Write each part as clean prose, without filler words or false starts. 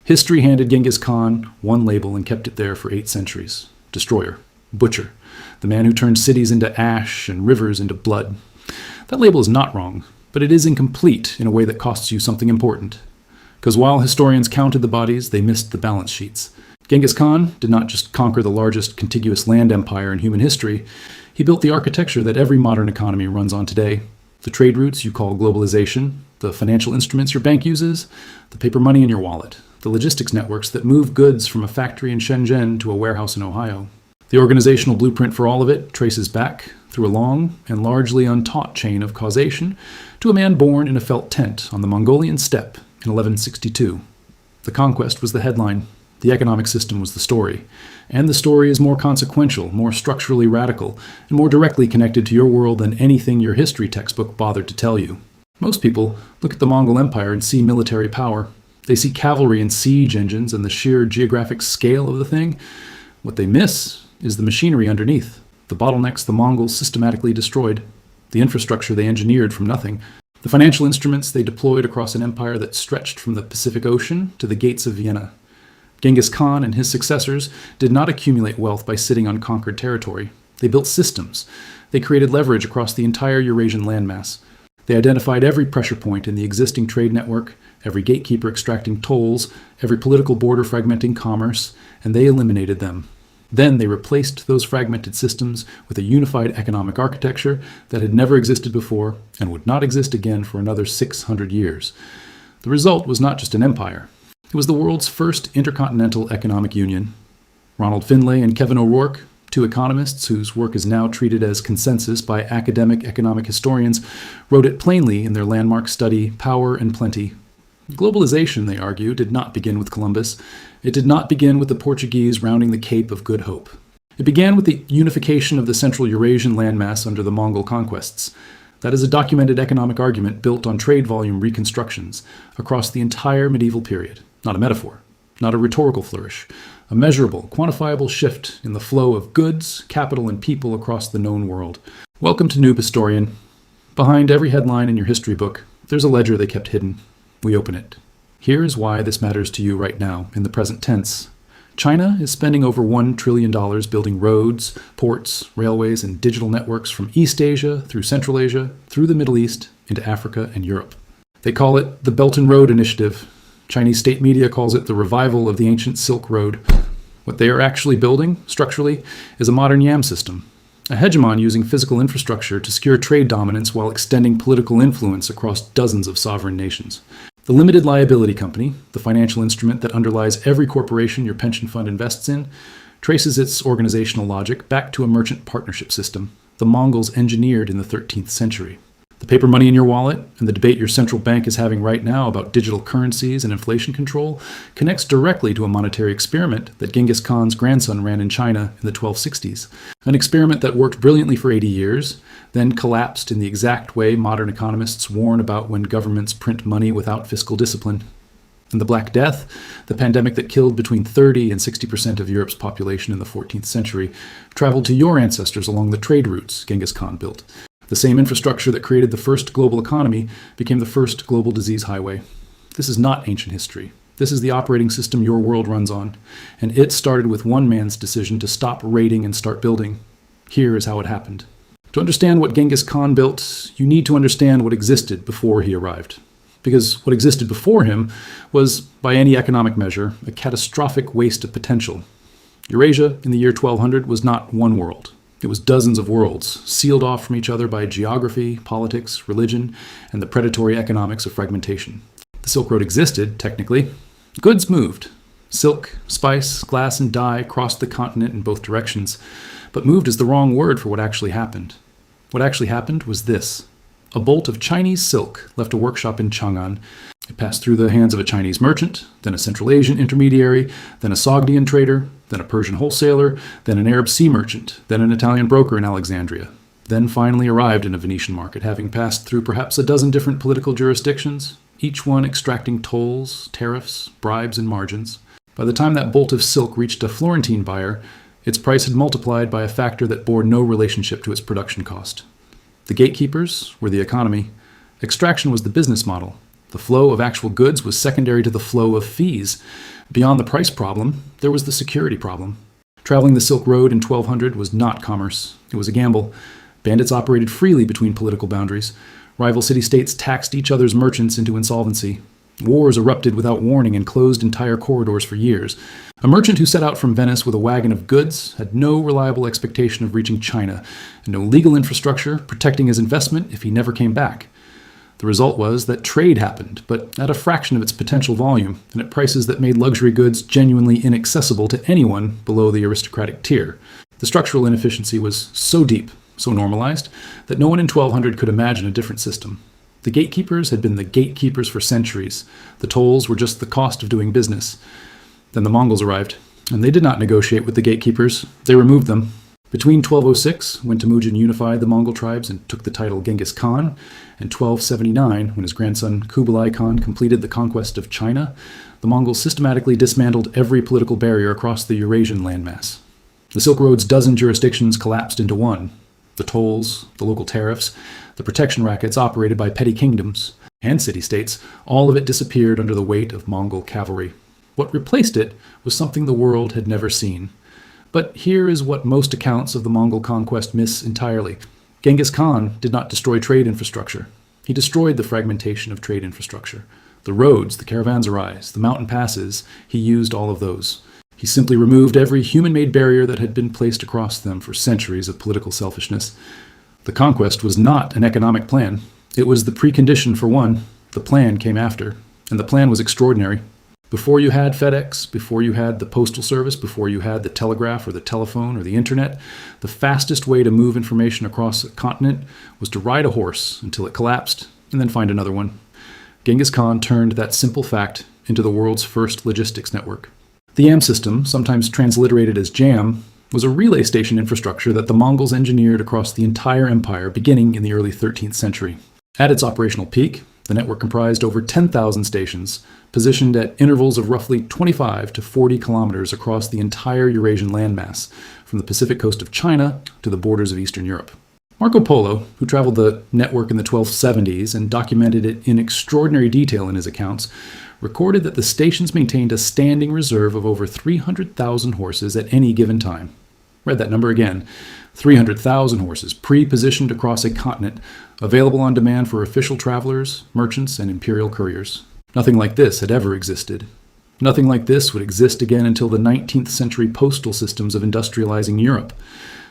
History handed Genghis Khan one label and kept it there for 8 centuries. Destroyer, butcher, the man who turned cities into ash and rivers into blood. That label is not wrong, but it is incomplete in a way that costs you something important. Because while historians counted the bodies, they missed the balance sheets. Genghis Khan did not just conquer the largest contiguous land empire in human history, he built the architecture that every modern economy runs on today. The trade routes you call globalization, the financial instruments your bank uses, the paper money in your wallet, the logistics networks that move goods from a factory in Shenzhen to a warehouse in Ohio. The organizational blueprint for all of it traces back through a long and largely untaught chain of causation to a man born in a felt tent on the Mongolian steppe in 1162. The conquest was the headline. The economic system was the story. And the story is more consequential, more structurally radical, and more directly connected to your world than anything your history textbook bothered to tell you. Most people look at the Mongol Empire and see military power. They see cavalry and siege engines and the sheer geographic scale of the thing. What they miss is the machinery underneath, the bottlenecks the Mongols systematically destroyed, the infrastructure they engineered from nothing, the financial instruments they deployed across an empire that stretched from the Pacific Ocean to the gates of Vienna. Genghis Khan and his successors did not accumulate wealth by sitting on conquered territory. They built systems. They created leverage across the entire Eurasian landmass. They identified every pressure point in the existing trade network, every gatekeeper extracting tolls, every political border fragmenting commerce, and they eliminated them. Then they replaced those fragmented systems with a unified economic architecture that had never existed before and would not exist again for another 600 years. The result was not just an empire. It was the world's first intercontinental economic union. Ronald Finlay and Kevin O'Rourke, 2 economists whose work is now treated as consensus by academic economic historians, wrote it plainly in their landmark study, Power and Plenty. Globalization, they argue, did not begin with Columbus. It did not begin with the Portuguese rounding the Cape of Good Hope. It began with the unification of the Central Eurasian landmass under the Mongol conquests. That is a documented economic argument built on trade volume reconstructions across the entire medieval period. Not a metaphor, not a rhetorical flourish, a measurable, quantifiable shift in the flow of goods, capital, and people across the known world. Welcome to Noob Historian. Behind every headline in your history book, there's a ledger they kept hidden. We open it. Here is why this matters to you right now, in the present tense. China is spending over $1 trillion building roads, ports, railways, and digital networks from East Asia through Central Asia, through the Middle East, into Africa and Europe. They call it the Belt and Road Initiative. Chinese state media calls it the revival of the ancient Silk Road. What they are actually building, structurally, is a modern YAM system, a hegemon using physical infrastructure to secure trade dominance while extending political influence across dozens of sovereign nations. The limited liability company, the financial instrument that underlies every corporation your pension fund invests in, traces its organizational logic back to a merchant partnership system the Mongols engineered in the 13th century. The paper money in your wallet and the debate your central bank is having right now about digital currencies and inflation control connects directly to a monetary experiment that Genghis Khan's grandson ran in China in the 1260s. An experiment that worked brilliantly for 80 years, then collapsed in the exact way modern economists warn about when governments print money without fiscal discipline. And the Black Death, the pandemic that killed between 30 and 60% of Europe's population in the 14th century, traveled to your ancestors along the trade routes Genghis Khan built. The same infrastructure that created the first global economy became the first global disease highway. This is not ancient history. This is the operating system your world runs on, and it started with one man's decision to stop raiding and start building. Here is how it happened. To understand what Genghis Khan built, you need to understand what existed before he arrived. Because what existed before him was, by any economic measure, a catastrophic waste of potential. Eurasia in the year 1200 was not one world. It was dozens of worlds, sealed off from each other by geography, politics, religion, and the predatory economics of fragmentation. The Silk Road existed, technically. Goods moved. Silk, spice, glass, and dye crossed the continent in both directions, but moved is the wrong word for what actually happened. What actually happened was this. A bolt of Chinese silk left a workshop in Chang'an. It passed through the hands of a Chinese merchant, then a Central Asian intermediary, then a Sogdian trader, then a Persian wholesaler, then an Arab sea merchant, then an Italian broker in Alexandria, then finally arrived in a Venetian market, having passed through perhaps a dozen different political jurisdictions, each one extracting tolls, tariffs, bribes, and margins. By the time that bolt of silk reached a Florentine buyer, its price had multiplied by a factor that bore no relationship to its production cost. The gatekeepers were the economy. Extraction was the business model. The flow of actual goods was secondary to the flow of fees. Beyond the price problem, there was the security problem. Traveling the Silk Road in 1200 was not commerce. It was a gamble. Bandits operated freely between political boundaries. Rival city-states taxed each other's merchants into insolvency. Wars erupted without warning and closed entire corridors for years. A merchant who set out from Venice with a wagon of goods had no reliable expectation of reaching China, and no legal infrastructure protecting his investment if he never came back. The result was that trade happened, but at a fraction of its potential volume, and at prices that made luxury goods genuinely inaccessible to anyone below the aristocratic tier. The structural inefficiency was so deep, so normalized, that no one in 1200 could imagine a different system. The gatekeepers had been the gatekeepers for centuries. The tolls were just the cost of doing business. Then the Mongols arrived, and they did not negotiate with the gatekeepers. They removed them. Between 1206, when Temujin unified the Mongol tribes and took the title Genghis Khan, and 1279, when his grandson Kublai Khan completed the conquest of China, the Mongols systematically dismantled every political barrier across the Eurasian landmass. The Silk Road's dozen jurisdictions collapsed into one. The tolls, the local tariffs, the protection rackets operated by petty kingdoms and city-states, all of it disappeared under the weight of Mongol cavalry. What replaced it was something the world had never seen. But here is what most accounts of the Mongol conquest miss entirely. Genghis Khan did not destroy trade infrastructure. He destroyed the fragmentation of trade infrastructure. The roads, the caravanserais, the mountain passes, he used all of those. He simply removed every human-made barrier that had been placed across them for centuries of political selfishness. The conquest was not an economic plan. It was the precondition for one. The plan came after, and the plan was extraordinary. Before you had FedEx, before you had the postal service, before you had the telegraph or the telephone or the internet, the fastest way to move information across a continent was to ride a horse until it collapsed and then find another one. Genghis Khan turned that simple fact into the world's first logistics network. The YAM system, sometimes transliterated as JAM, was a relay station infrastructure that the Mongols engineered across the entire empire beginning in the early 13th century. At its operational peak, the network comprised over 10,000 stations, positioned at intervals of roughly 25 to 40 kilometers across the entire Eurasian landmass, from the Pacific coast of China to the borders of Eastern Europe. Marco Polo, who traveled the network in the 1270s and documented it in extraordinary detail in his accounts, recorded that the stations maintained a standing reserve of over 300,000 horses at any given time. Read that number again. 300,000 horses pre-positioned across a continent, available on demand for official travelers, merchants, and imperial couriers. Nothing like this had ever existed. Nothing like this would exist again until the 19th century postal systems of industrializing Europe.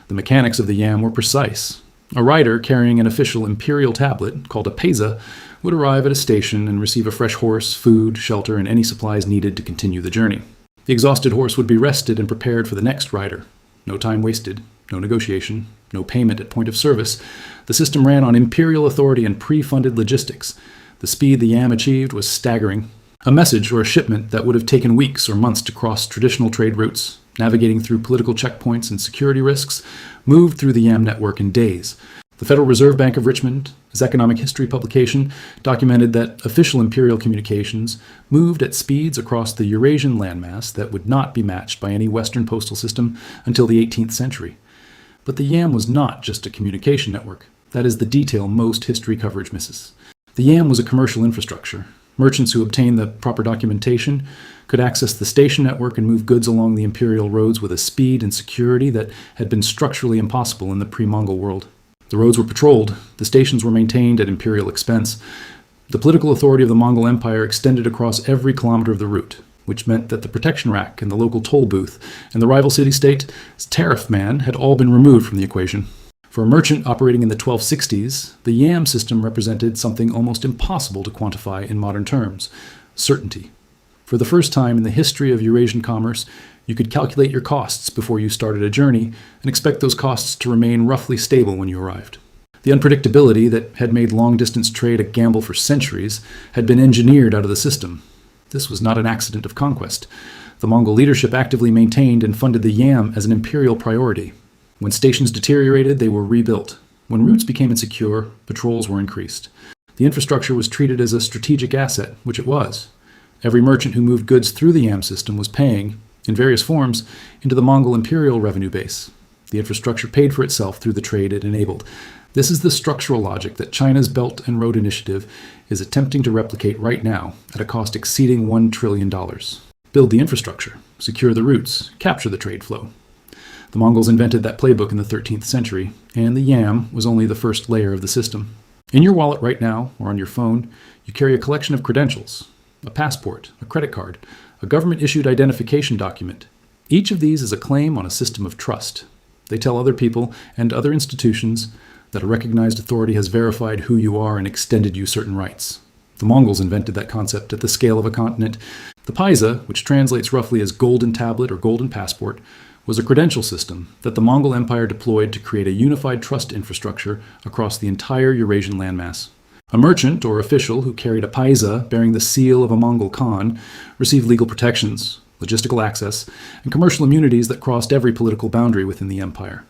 The mechanics of the YAM were precise. A rider carrying an official imperial tablet, called a peza, would arrive at a station and receive a fresh horse, food, shelter, and any supplies needed to continue the journey. The exhausted horse would be rested and prepared for the next rider. No time wasted, no negotiation, no payment at point of service. The system ran on imperial authority and pre-funded logistics. The speed the YAM achieved was staggering. A message or a shipment that would have taken weeks or months to cross traditional trade routes, navigating through political checkpoints and security risks, moved through the YAM network in days. The Federal Reserve Bank of Richmond, his economic history publication, documented that official imperial communications moved at speeds across the Eurasian landmass that would not be matched by any Western postal system until the 18th century. But the YAM was not just a communication network. That is the detail most history coverage misses. The YAM was a commercial infrastructure. Merchants who obtained the proper documentation could access the station network and move goods along the imperial roads with a speed and security that had been structurally impossible in the pre-Mongol world. The roads were patrolled, the stations were maintained at imperial expense. The political authority of the Mongol Empire extended across every kilometer of the route, which meant that the protection rack and the local toll booth and the rival city-state's tariff man had all been removed from the equation. For a merchant operating in the 1260s, the YAM system represented something almost impossible to quantify in modern terms: certainty. For the first time in the history of Eurasian commerce, you could calculate your costs before you started a journey and expect those costs to remain roughly stable when you arrived. The unpredictability that had made long-distance trade a gamble for centuries had been engineered out of the system. This was not an accident of conquest. The Mongol leadership actively maintained and funded the YAM as an imperial priority. When stations deteriorated, they were rebuilt. When routes became insecure, patrols were increased. The infrastructure was treated as a strategic asset, which it was. Every merchant who moved goods through the YAM system was paying, in various forms, into the Mongol imperial revenue base. The infrastructure paid for itself through the trade it enabled. This is the structural logic that China's Belt and Road Initiative is attempting to replicate right now at a cost exceeding $1 trillion. Build the infrastructure, secure the routes, capture the trade flow. The Mongols invented that playbook in the 13th century, and the yam was only the first layer of the system. In your wallet right now, or on your phone, you carry a collection of credentials, a passport, a credit card, a government-issued identification document. Each of these is a claim on a system of trust. They tell other people and other institutions that a recognized authority has verified who you are and extended you certain rights. The Mongols invented that concept at the scale of a continent. The paisa, which translates roughly as golden tablet or golden passport, was a credential system that the Mongol Empire deployed to create a unified trust infrastructure across the entire Eurasian landmass. A merchant or official who carried a paisa bearing the seal of a Mongol Khan received legal protections, logistical access, and commercial immunities that crossed every political boundary within the empire.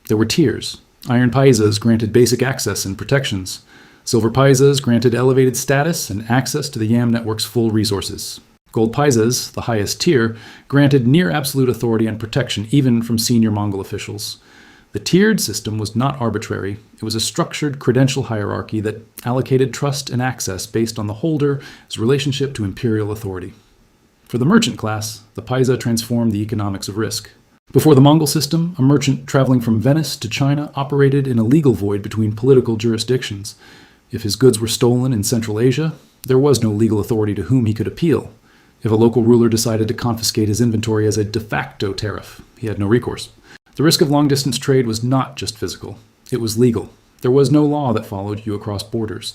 There were tiers. Iron paisas granted basic access and protections. Silver paisas granted elevated status and access to the yam network's full resources. Gold paisas, the highest tier, granted near absolute authority and protection even from senior Mongol officials. The tiered system was not arbitrary. It was a structured credential hierarchy that allocated trust and access based on the holder's relationship to imperial authority. For the merchant class, the paisa transformed the economics of risk. Before the Mongol system, a merchant traveling from Venice to China operated in a legal void between political jurisdictions. If his goods were stolen in Central Asia, there was no legal authority to whom he could appeal. If a local ruler decided to confiscate his inventory as a de facto tariff, he had no recourse. The risk of long-distance trade was not just physical. It was legal. There was no law that followed you across borders.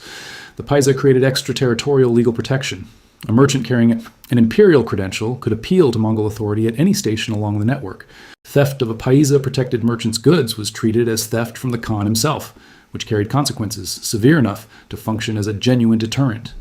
The paisa created extraterritorial legal protection. A merchant carrying an imperial credential could appeal to Mongol authority at any station along the network. Theft of a paisa-protected merchant's goods was treated as theft from the Khan himself, which carried consequences severe enough to function as a genuine deterrent.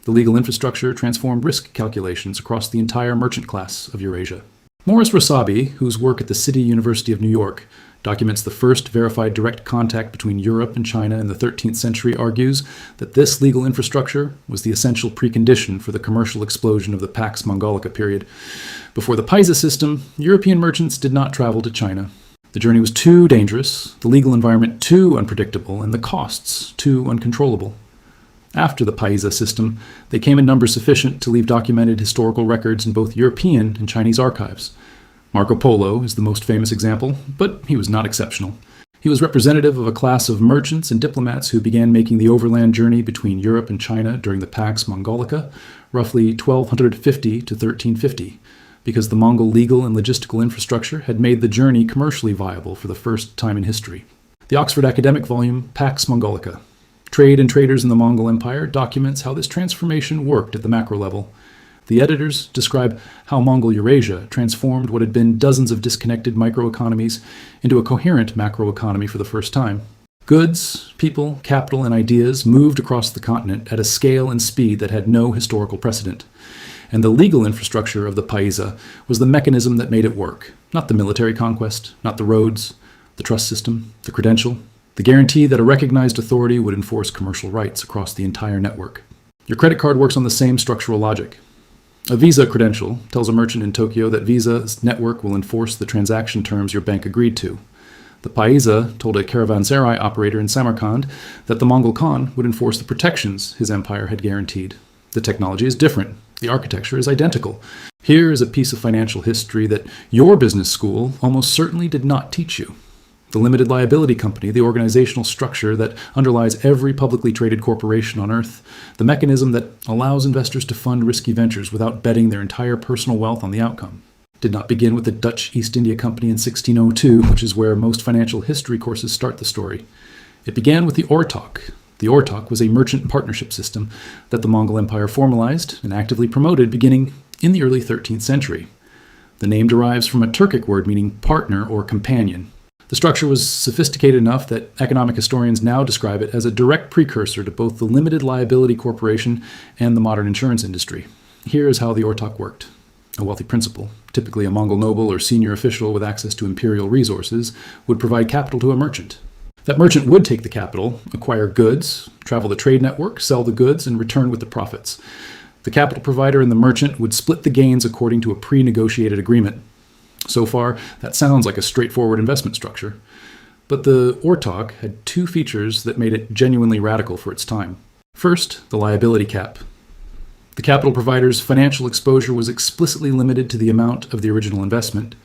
The legal infrastructure transformed risk calculations across the entire merchant class of Eurasia. Morris Rosabi, whose work at the City University of New York documents the first verified direct contact between Europe and China in the 13th century, argues that this legal infrastructure was the essential precondition for the commercial explosion of the Pax Mongolica period. Before the paisa system, European merchants did not travel to China. The journey was too dangerous, the legal environment too unpredictable, and the costs too uncontrollable. After the paisa system, they came in numbers sufficient to leave documented historical records in both European and Chinese archives. Marco Polo is the most famous example, but he was not exceptional. He was representative of a class of merchants and diplomats who began making the overland journey between Europe and China during the Pax Mongolica, roughly 1250 to 1350, because the Mongol legal and logistical infrastructure had made the journey commercially viable for the first time in history. The Oxford academic volume, Pax Mongolica, Trade and Traders in the Mongol Empire, documents how this transformation worked at the macro level. The editors describe how Mongol Eurasia transformed what had been dozens of disconnected microeconomies into a coherent macroeconomy for the first time. Goods, people, capital, and ideas moved across the continent at a scale and speed that had no historical precedent. And the legal infrastructure of the paisa was the mechanism that made it work, not the military conquest, not the roads, the trust system, the credential, the guarantee that a recognized authority would enforce commercial rights across the entire network. Your credit card works on the same structural logic. A Visa credential tells a merchant in Tokyo that Visa's network will enforce the transaction terms your bank agreed to. The paisa told a caravanserai operator in Samarkand that the Mongol Khan would enforce the protections his empire had guaranteed. The technology is different. The architecture is identical. Here is a piece of financial history that your business school almost certainly did not teach you. The limited liability company, the organizational structure that underlies every publicly traded corporation on Earth, the mechanism that allows investors to fund risky ventures without betting their entire personal wealth on the outcome, did not begin with the Dutch East India Company in 1602, which is where most financial history courses start the story. It began with the Ortoq. The Ortoq was a merchant partnership system that the Mongol Empire formalized and actively promoted beginning in the early 13th century. The name derives from a Turkic word meaning partner or companion. The structure was sophisticated enough that economic historians now describe it as a direct precursor to both the limited liability corporation and the modern insurance industry. Here is how the Ortoq worked. A wealthy principal, typically a Mongol noble or senior official with access to imperial resources, would provide capital to a merchant. That merchant would take the capital, acquire goods, travel the trade network, sell the goods, and return with the profits. The capital provider and the merchant would split the gains according to a pre-negotiated agreement. So far, that sounds like a straightforward investment structure. But the Ortoq had two features that made it genuinely radical for its time. First, the liability cap. The capital provider's financial exposure was explicitly limited to the amount of the original investment.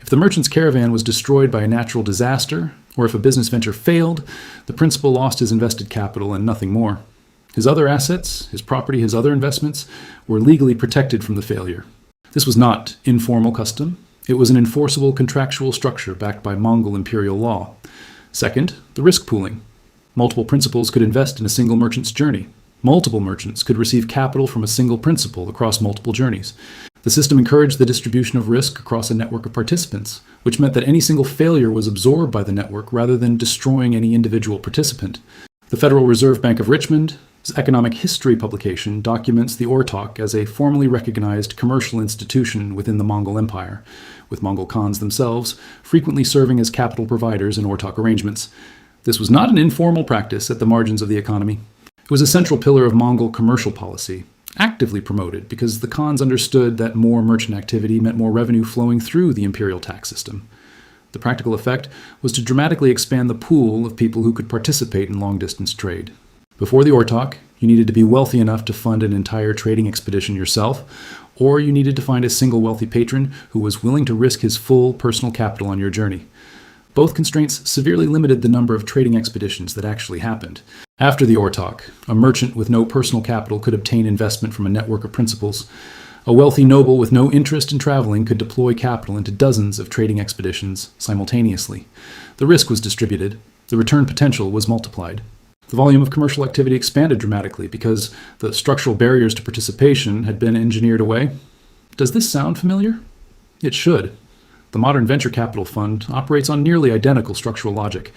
If the merchant's caravan was destroyed by a natural disaster, or if a business venture failed, the principal lost his invested capital and nothing more. His other assets, his property, his other investments, were legally protected from the failure. This was not informal custom. It was an enforceable contractual structure backed by Mongol imperial law. Second, the risk pooling. Multiple principals could invest in a single merchant's journey. Multiple merchants could receive capital from a single principal across multiple journeys. The system encouraged the distribution of risk across a network of participants, which meant that any single failure was absorbed by the network rather than destroying any individual participant. The Federal Reserve Bank of Richmond's economic history publication documents the Ortoq as a formally recognized commercial institution within the Mongol Empire, with Mongol Khans themselves frequently serving as capital providers in Ortoq arrangements. This was not an informal practice at the margins of the economy. It was a central pillar of Mongol commercial policy, actively promoted because the Khans understood that more merchant activity meant more revenue flowing through the imperial tax system. The practical effect was to dramatically expand the pool of people who could participate in long-distance trade. Before the Ortoq, you needed to be wealthy enough to fund an entire trading expedition yourself, or you needed to find a single wealthy patron who was willing to risk his full personal capital on your journey. Both constraints severely limited the number of trading expeditions that actually happened. After the Ortoq, a merchant with no personal capital could obtain investment from a network of principals. A wealthy noble with no interest in traveling could deploy capital into dozens of trading expeditions simultaneously. The risk was distributed. The return potential was multiplied. The volume of commercial activity expanded dramatically because the structural barriers to participation had been engineered away. Does this sound familiar? It should. The modern venture capital fund operates on nearly identical structural logic.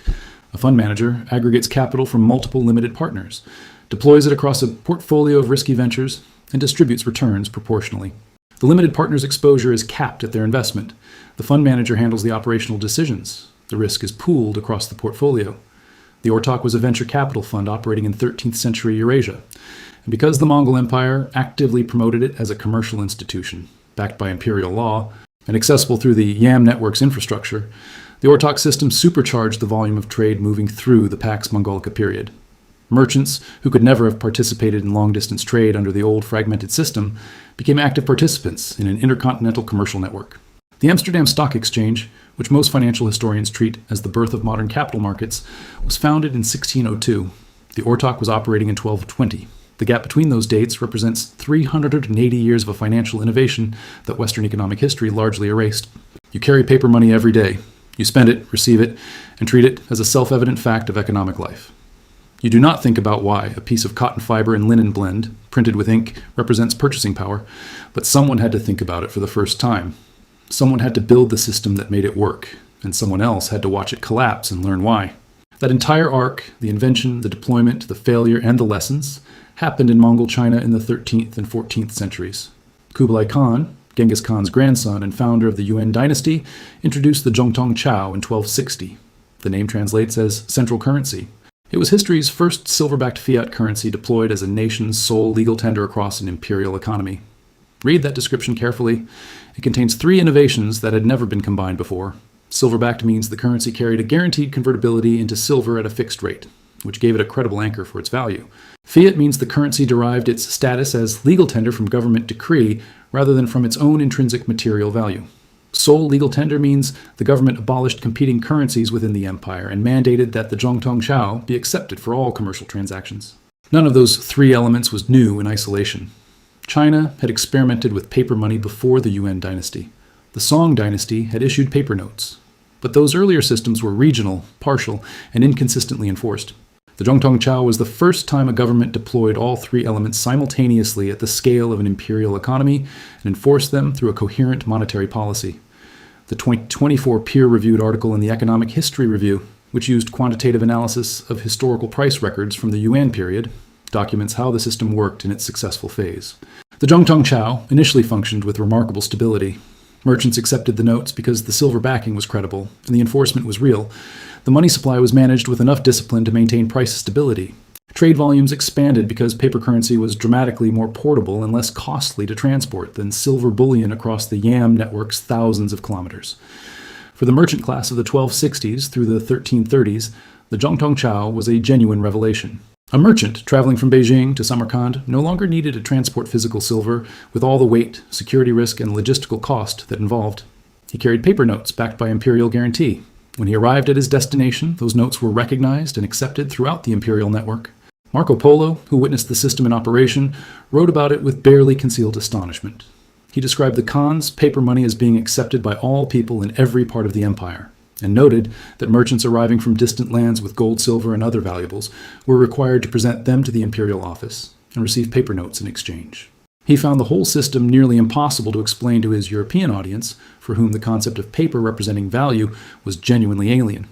A fund manager aggregates capital from multiple limited partners, deploys it across a portfolio of risky ventures, and distributes returns proportionally. The limited partner's exposure is capped at their investment. The fund manager handles the operational decisions. The risk is pooled across the portfolio. The Ortoq was a venture capital fund operating in 13th century Eurasia. And because the Mongol Empire actively promoted it as a commercial institution, backed by imperial law, and accessible through the YAM network's infrastructure, the Ortoq system supercharged the volume of trade moving through the Pax Mongolica period. Merchants, who could never have participated in long-distance trade under the old fragmented system, became active participants in an intercontinental commercial network. The Amsterdam Stock Exchange, which most financial historians treat as the birth of modern capital markets, was founded in 1602. The Ortoq was operating in 1220. The gap between those dates represents 380 years of a financial innovation that Western economic history largely erased. You carry paper money every day. You spend it, receive it, and treat it as a self-evident fact of economic life. You do not think about why a piece of cotton fiber and linen blend, printed with ink, represents purchasing power, but someone had to think about it for the first time. Someone had to build the system that made it work, and someone else had to watch it collapse and learn why. That entire arc, the invention, the deployment, the failure, and the lessons, happened in Mongol China in the 13th and 14th centuries. Kublai Khan, Genghis Khan's grandson and founder of the Yuan dynasty, introduced the Zhongtong Chao in 1260. The name translates as central currency. It was history's first silver-backed fiat currency deployed as a nation's sole legal tender across an imperial economy. Read that description carefully. It contains 3 innovations that had never been combined before. Silver-backed means the currency carried a guaranteed convertibility into silver at a fixed rate, which gave it a credible anchor for its value. Fiat means the currency derived its status as legal tender from government decree rather than from its own intrinsic material value. Sole legal tender means the government abolished competing currencies within the empire and mandated that the Zhongtong Chao be accepted for all commercial transactions. None of those 3 elements was new in isolation. China had experimented with paper money before the Yuan dynasty. The Song dynasty had issued paper notes. But those earlier systems were regional, partial, and inconsistently enforced. The Zhongtong Chao was the first time a government deployed all 3 elements simultaneously at the scale of an imperial economy and enforced them through a coherent monetary policy. The 2024 peer-reviewed article in the Economic History Review, which used quantitative analysis of historical price records from the Yuan period, documents how the system worked in its successful phase. The Zhongtong Chao initially functioned with remarkable stability. Merchants accepted the notes because the silver backing was credible and the enforcement was real. The money supply was managed with enough discipline to maintain price stability. Trade volumes expanded because paper currency was dramatically more portable and less costly to transport than silver bullion across the Yam network's thousands of kilometers. For the merchant class of the 1260s through the 1330s, the Zhongtong Chao was a genuine revelation. A merchant traveling from Beijing to Samarkand no longer needed to transport physical silver with all the weight, security risk, and logistical cost that involved. He carried paper notes backed by imperial guarantee. When he arrived at his destination, those notes were recognized and accepted throughout the imperial network. Marco Polo, who witnessed the system in operation, wrote about it with barely concealed astonishment. He described the Khan's paper money as being accepted by all people in every part of the empire, and noted that merchants arriving from distant lands with gold, silver, and other valuables were required to present them to the imperial office and receive paper notes in exchange. He found the whole system nearly impossible to explain to his European audience, for whom the concept of paper representing value was genuinely alien.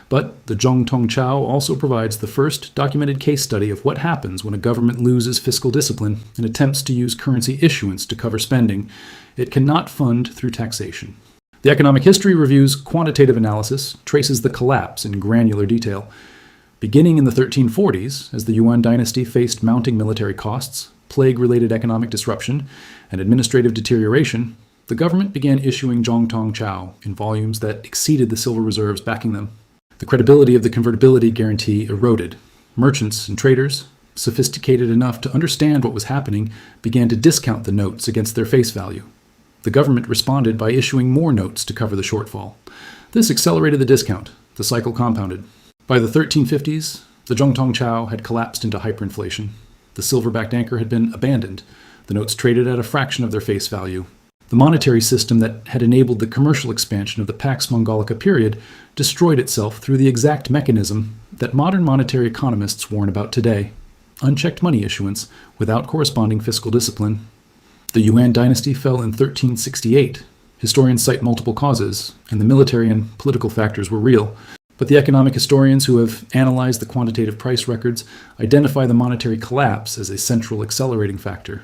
But the Zhongtong Chao also provides the first documented case study of what happens when a government loses fiscal discipline and attempts to use currency issuance to cover spending it cannot fund through taxation. The Economic History Review's quantitative analysis traces the collapse in granular detail. Beginning in the 1340s, as the Yuan dynasty faced mounting military costs, plague-related economic disruption, and administrative deterioration, the government began issuing Zhongtong Chao in volumes that exceeded the silver reserves backing them. The credibility of the convertibility guarantee eroded. Merchants and traders, sophisticated enough to understand what was happening, began to discount the notes against their face value. The government responded by issuing more notes to cover the shortfall. This accelerated the discount. The cycle compounded. By the 1350s, the Zhongtong Chao had collapsed into hyperinflation. The silver-backed anchor had been abandoned. The notes traded at a fraction of their face value. The monetary system that had enabled the commercial expansion of the Pax Mongolica period destroyed itself through the exact mechanism that modern monetary economists warn about today: unchecked money issuance without corresponding fiscal discipline. The Yuan dynasty fell in 1368. Historians cite multiple causes, and the military and political factors were real. But the economic historians who have analyzed the quantitative price records identify the monetary collapse as a central accelerating factor.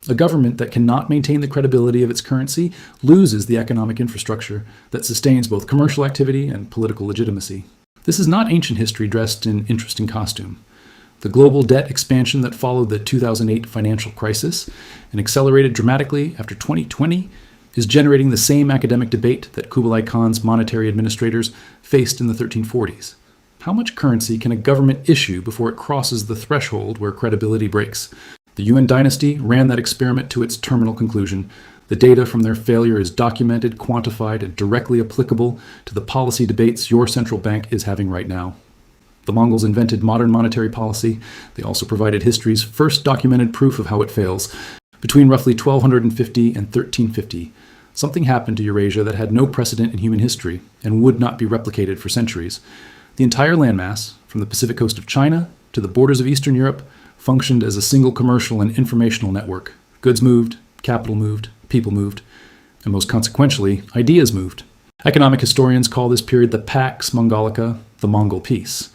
A government that cannot maintain the credibility of its currency loses the economic infrastructure that sustains both commercial activity and political legitimacy. This is not ancient history dressed in interesting costume. The global debt expansion that followed the 2008 financial crisis and accelerated dramatically after 2020 is generating the same academic debate that Kublai Khan's monetary administrators faced in the 1340s. How much currency can a government issue before it crosses the threshold where credibility breaks? The Yuan dynasty ran that experiment to its terminal conclusion. The data from their failure is documented, quantified, and directly applicable to the policy debates your central bank is having right now. The Mongols invented modern monetary policy. They also provided history's first documented proof of how it fails. Between roughly 1250 and 1350, something happened to Eurasia that had no precedent in human history and would not be replicated for centuries. The entire landmass, from the Pacific coast of China to the borders of Eastern Europe, functioned as a single commercial and informational network. Goods moved, capital moved, people moved, and most consequentially, ideas moved. Economic historians call this period the Pax Mongolica, the Mongol Peace.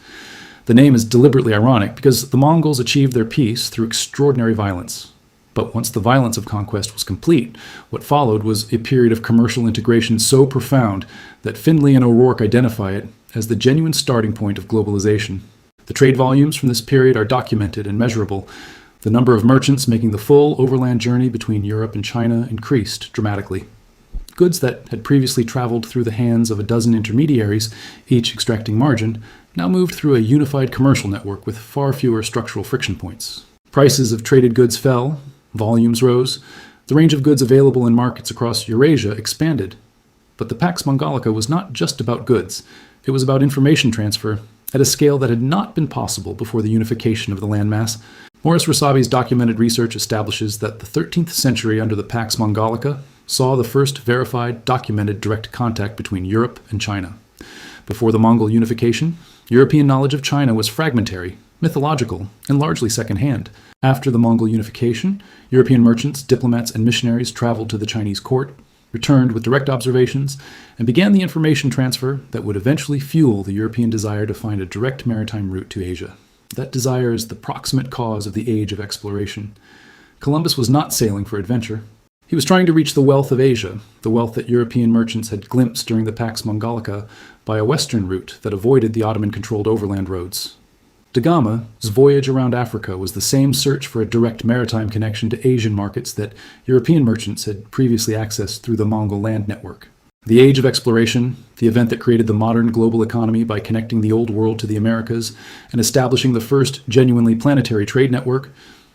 The name is deliberately ironic because the Mongols achieved their peace through extraordinary violence. But once the violence of conquest was complete, what followed was a period of commercial integration so profound that Findlay and O'Rourke identify it as the genuine starting point of globalization. The trade volumes from this period are documented and measurable. The number of merchants making the full overland journey between Europe and China increased dramatically. Goods that had previously traveled through the hands of a dozen intermediaries, each extracting margin, now moved through a unified commercial network with far fewer structural friction points. Prices of traded goods fell, volumes rose, the range of goods available in markets across Eurasia expanded. But the Pax Mongolica was not just about goods. It was about information transfer at a scale that had not been possible before the unification of the landmass. Morris Rasabi's documented research establishes that the 13th century under the Pax Mongolica saw the first verified, documented direct contact between Europe and China. Before the Mongol unification, European knowledge of China was fragmentary, mythological, and largely second-hand. After the Mongol unification, European merchants, diplomats, and missionaries traveled to the Chinese court, returned with direct observations, and began the information transfer that would eventually fuel the European desire to find a direct maritime route to Asia. That desire is the proximate cause of the age of exploration. Columbus was not sailing for adventure. He was trying to reach the wealth of Asia, the wealth that European merchants had glimpsed during the Pax Mongolica, by a western route that avoided the Ottoman-controlled overland roads. Da Gama's voyage around Africa was the same search for a direct maritime connection to Asian markets that European merchants had previously accessed through the Mongol land network. The age of exploration, the event that created the modern global economy by connecting the old world to the Americas and establishing the first genuinely planetary trade network,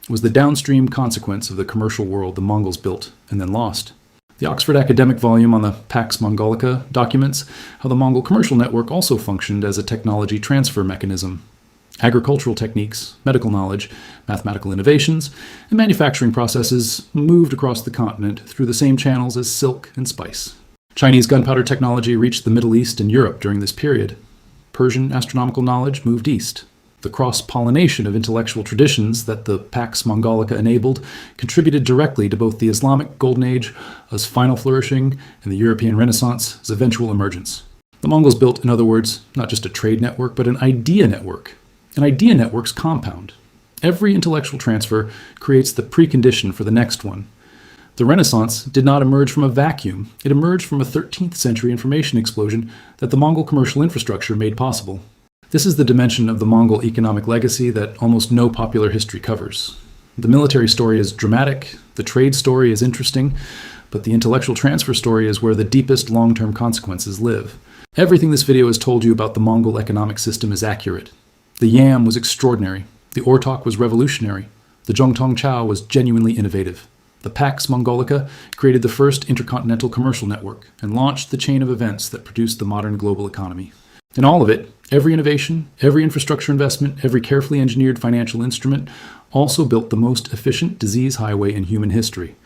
was the downstream consequence of the commercial world the Mongols built and then lost. The Oxford academic volume on the Pax Mongolica documents how the Mongol commercial network also functioned as a technology transfer mechanism. Agricultural techniques, medical knowledge, mathematical innovations, and manufacturing processes moved across the continent through the same channels as silk and spice. Chinese gunpowder technology reached the Middle East and Europe during this period. Persian astronomical knowledge moved east. The cross-pollination of intellectual traditions that the Pax Mongolica enabled contributed directly to both the Islamic Golden Age as final flourishing and the European Renaissance's eventual emergence. The Mongols built, in other words, not just a trade network, but an idea network. And idea networks compound. Every intellectual transfer creates the precondition for the next one. The Renaissance did not emerge from a vacuum. It emerged from a 13th century information explosion that the Mongol commercial infrastructure made possible. This is the dimension of the Mongol economic legacy that almost no popular history covers. The military story is dramatic, the trade story is interesting, but the intellectual transfer story is where the deepest long-term consequences live. Everything this video has told you about the Mongol economic system is accurate. The Yam was extraordinary. The Ortoq was revolutionary. The Zhongtong Chao was genuinely innovative. The Pax Mongolica created the first intercontinental commercial network and launched the chain of events that produced the modern global economy. In all of it, every innovation, every infrastructure investment, every carefully engineered financial instrument also built the most efficient disease highway in human history.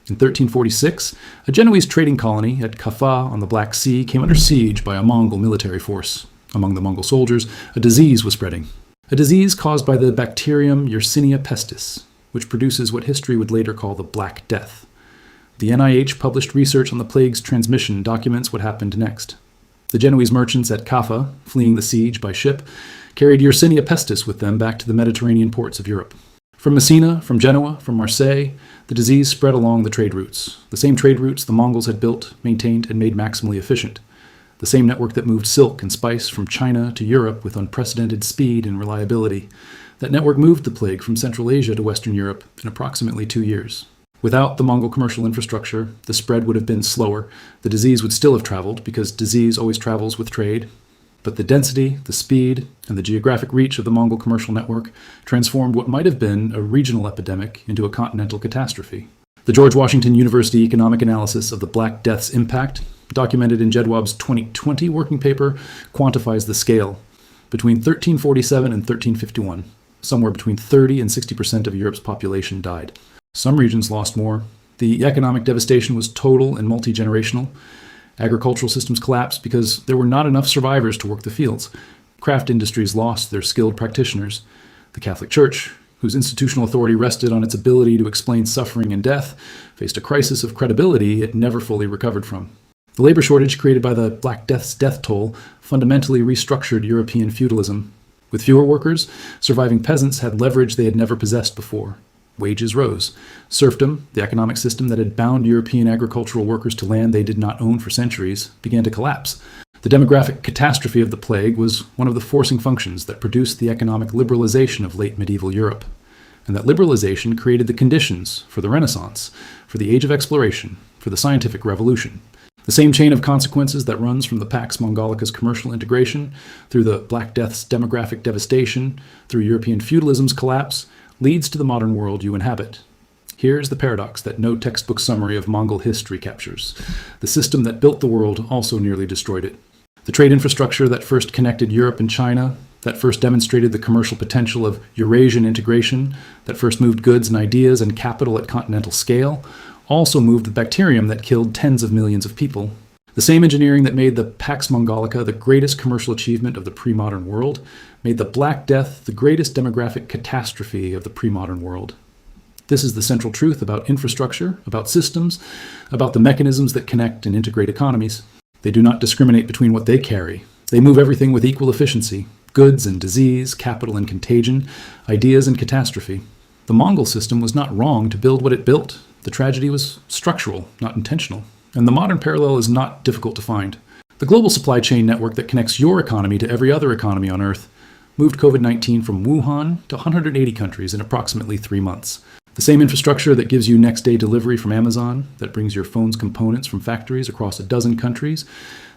In 1346, a Genoese trading colony at Kaffa on the Black Sea came under siege by a Mongol military force. Among the Mongol soldiers, a disease was spreading. A disease caused by the bacterium Yersinia pestis, which produces what history would later call the Black Death. The NIH published research on the plague's transmission documents what happened next. The Genoese merchants at Kaffa, fleeing the siege by ship, carried Yersinia pestis with them back to the Mediterranean ports of Europe. From Messina, from Genoa, from Marseille, the disease spread along the trade routes. The same trade routes the Mongols had built, maintained, and made maximally efficient. The same network that moved silk and spice from China to Europe with unprecedented speed and reliability. That network moved the plague from Central Asia to Western Europe in approximately 2 years. Without the Mongol commercial infrastructure, the spread would have been slower. The disease would still have traveled, because disease always travels with trade. But the density, the speed, and the geographic reach of the Mongol commercial network transformed what might have been a regional epidemic into a continental catastrophe. The George Washington University economic analysis of the Black Death's impact, documented in Jedwab's 2020 working paper, quantifies the scale. Between 1347 and 1351, somewhere between 30 and 60% of Europe's population died. Some regions lost more. The economic devastation was total and multi-generational. Agricultural systems collapsed because there were not enough survivors to work the fields. Craft industries lost their skilled practitioners. The Catholic Church, whose institutional authority rested on its ability to explain suffering and death, faced a crisis of credibility it never fully recovered from. The labor shortage created by the Black Death's death toll fundamentally restructured European feudalism. With fewer workers, surviving peasants had leverage they had never possessed before. Wages rose. Serfdom, the economic system that had bound European agricultural workers to land they did not own for centuries, began to collapse. The demographic catastrophe of the plague was one of the forcing functions that produced the economic liberalization of late medieval Europe. And that liberalization created the conditions for the Renaissance, for the age of exploration, for the scientific revolution. The same chain of consequences that runs from the Pax Mongolica's commercial integration, through the Black Death's demographic devastation, through European feudalism's collapse, leads to the modern world you inhabit. Here's the paradox that no textbook summary of Mongol history captures. The system that built the world also nearly destroyed it. The trade infrastructure that first connected Europe and China, that first demonstrated the commercial potential of Eurasian integration, that first moved goods and ideas and capital at continental scale, also moved the bacterium that killed tens of millions of people. The same engineering that made the Pax Mongolica the greatest commercial achievement of the pre-modern world made the Black Death the greatest demographic catastrophe of the pre-modern world. This is the central truth about infrastructure, about systems, about the mechanisms that connect and integrate economies. They do not discriminate between what they carry. They move everything with equal efficiency: goods and disease, capital and contagion, ideas and catastrophe. The Mongol system was not wrong to build what it built. The tragedy was structural, not intentional. And the modern parallel is not difficult to find. The global supply chain network that connects your economy to every other economy on Earth moved COVID-19 from Wuhan to 180 countries in approximately 3 months. The same infrastructure that gives you next-day delivery from Amazon, that brings your phone's components from factories across a dozen countries,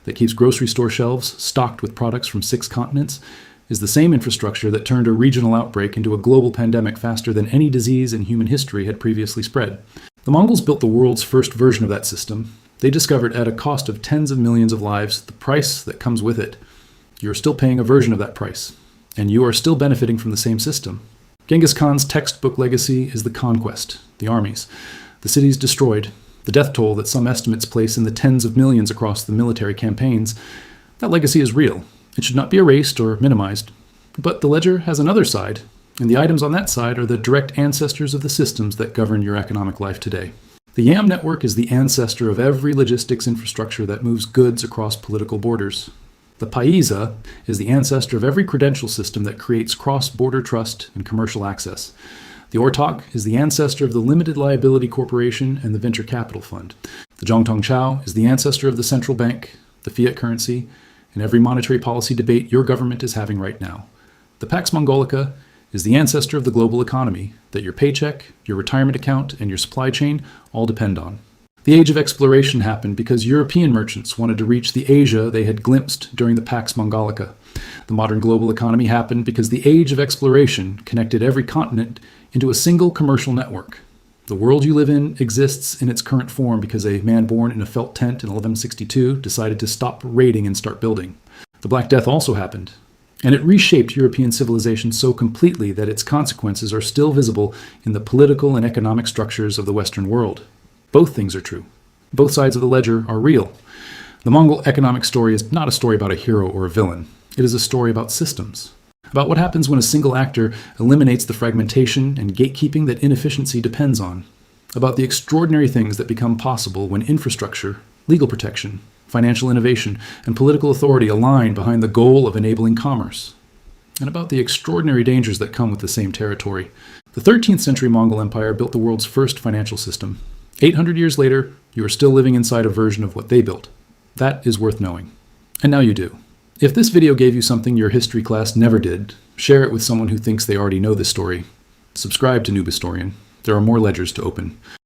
that keeps grocery store shelves stocked with products from 6 continents, is the same infrastructure that turned a regional outbreak into a global pandemic faster than any disease in human history had previously spread. The Mongols built the world's first version of that system. They discovered at a cost of tens of millions of lives the price that comes with it. You're still paying a version of that price, and you are still benefiting from the same system. Genghis Khan's textbook legacy is the conquest, the armies, the cities destroyed, the death toll that some estimates place in the tens of millions across the military campaigns. That legacy is real. It should not be erased or minimized. But the ledger has another side, and the items on that side are the direct ancestors of the systems that govern your economic life today. The YAM network is the ancestor of every logistics infrastructure that moves goods across political borders. The Paisa is the ancestor of every credential system that creates cross-border trust and commercial access. The Ortoq is the ancestor of the Limited Liability Corporation and the Venture Capital Fund. The Zhongtong Chao is the ancestor of the central bank, the fiat currency, and every monetary policy debate your government is having right now. The Pax Mongolica is the ancestor of the global economy that your paycheck, your retirement account, and your supply chain all depend on. The age of exploration happened because European merchants wanted to reach the Asia they had glimpsed during the Pax Mongolica. The modern global economy happened because the age of exploration connected every continent into a single commercial network. The world you live in exists in its current form because a man born in a felt tent in 1162 decided to stop raiding and start building. The Black Death also happened, and it reshaped European civilization so completely that its consequences are still visible in the political and economic structures of the Western world. Both things are true. Both sides of the ledger are real. The Mongol economic story is not a story about a hero or a villain. It is a story about systems, about what happens when a single actor eliminates the fragmentation and gatekeeping that inefficiency depends on, about the extraordinary things that become possible when infrastructure, legal protection, financial innovation, and political authority align behind the goal of enabling commerce, and about the extraordinary dangers that come with the same territory. The 13th century Mongol Empire built the world's first financial system. 800 years later, you are still living inside a version of what they built. That is worth knowing. And now you do. If this video gave you something your history class never did, share it with someone who thinks they already know this story. Subscribe to Noob Historian. There are more ledgers to open.